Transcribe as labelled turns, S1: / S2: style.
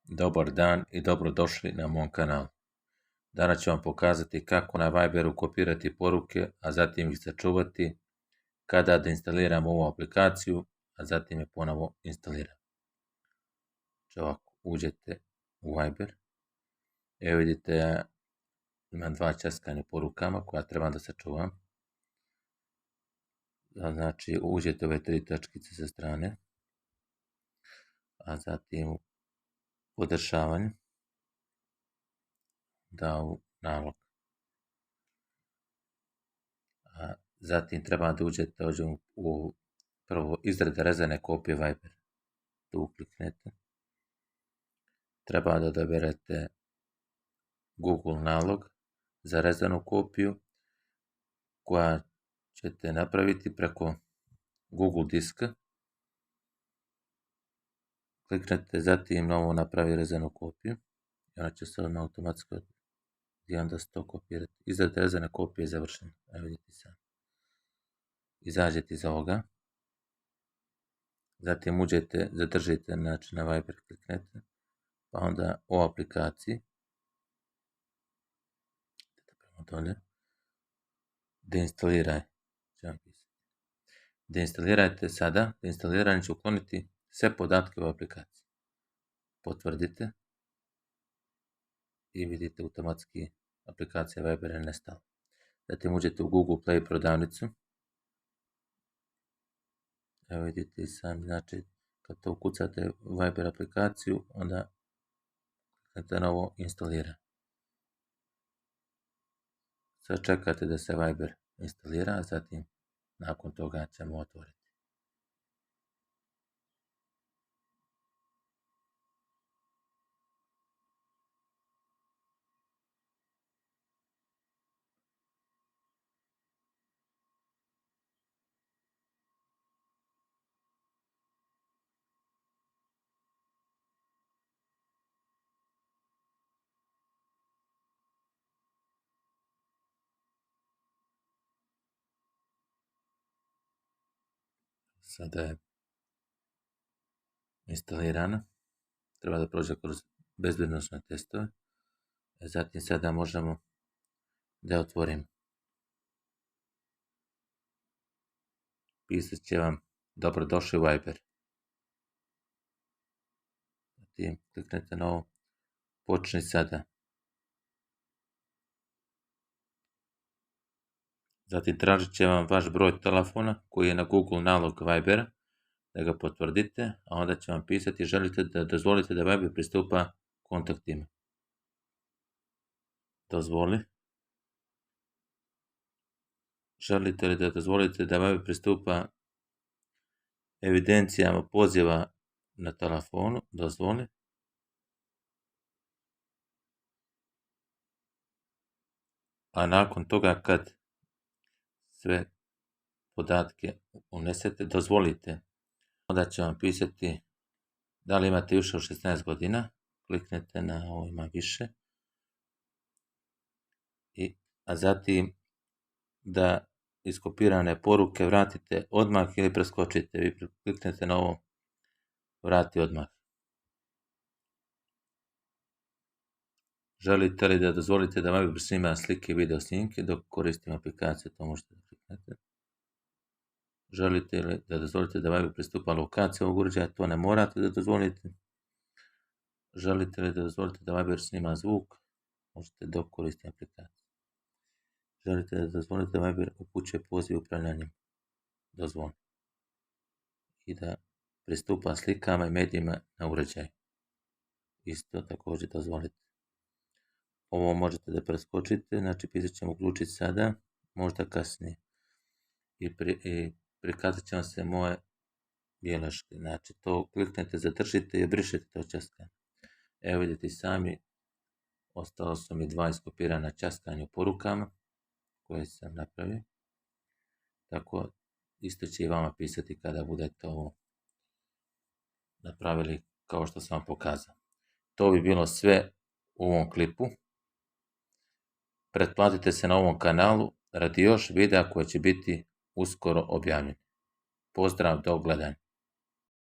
S1: Dobar dan i dobrodošli na mom kanalu. Danas ću vam pokazati kako na Viberu kopirati poruke, a zatim ih sačuvati kada instaliramo ovu aplikaciju, a zatim je ponovo instaliramo. Ovako, uđete u Viber. Evo vidite, ja imam 2 ćaskanja porukama koja trebam da sačuvam. Znači, uđete u ove 3 točkice sa strane, a zatim u podešavanje, da u nalog. Zatim treba da uđete u prvo izrada rezane kopije Viber. Tu kliknete. Treba da odaberete Google nalog za rezanu kopiju koja ćete napraviti preko Google diska. Kliknete zatim na ovo napravi rezanu kopiju i ona će se odmah automatski i onda se to kopirati. Izrada rezane kopije je završena. Evo vidite sam. Izađete iz ovoga. Zatim uđete, zadržite na Viber, kliknete, pa onda o aplikaciji, dolje, deinstalirajte sada, deinstaliranje će ukloniti sve podatke u aplikaciji. Potvrdite i vidite automatski aplikacija Viber je nestala. Zatim uđete u Google Play prodavnicu. Evo vidite sami, znači kad to ukucate Viber aplikaciju, onda kliknete na ovo instalira. Sad čekate da se Viber instalira, a zatim nakon toga ćemo otvoriti. Sada je instalirana. Treba da prođe kroz bezbednosne testove. Zatim sada možemo da otvorimo. Pisat će vam dobrodošli u Viber. Zatim kliknete na ovo počni sada. Zatim tražit će vam vaš broj telefona koji je na Google nalog Vibera, da ga potvrdite, a onda će vam pisati želite da dozvolite da Viber pristupa kontaktima. Dozvoli. Želite li da dozvolite da Viber pristupa evidencijama poziva na telefonu? Dozvoli. A nakon toga kad sve podatke unesete, dozvolite, onda će vam pisati da li imate više od 16 godina, kliknete na ovo ima više, a zatim da iskopirane poruke vratite odmah ili preskočite, vi kliknete na ovo vrati odmah. Želite li da dozvolite da Viber snima slike i video snimke dok koristim aplikaciju, to možete da kliknete. Želite li da dozvolite da Viber pristupa lokaciji ovog uređaja, to ne morate da dozvolite. Želite li da dozvolite da Viber snima zvuk, možete dok koristim aplikaciju. Želite da dozvolite da Viber upućuje poziv upravljanjem, dozvolite. I da pristupa slikama i medijima na uređaj, isto također dozvolite. Ovo možete da preskočite, znači pisat ćemo uključiti sada, možda kasnije. I prikazat će vam se moje bijeleške, znači to kliknete, zadržite i brišete to ćaskanje. Evo vidite sami, ostalo su mi 2 iskopirana ćaskanja u porukama koje sam napravio. Tako isto će i vama pisati kada budete ovo napravili kao što sam vam pokazao. To bi bilo sve u ovom klipu. Pretplatite se na ovom kanalu radi još videa koje će biti uskoro objavljeni. Pozdrav, do gledanja.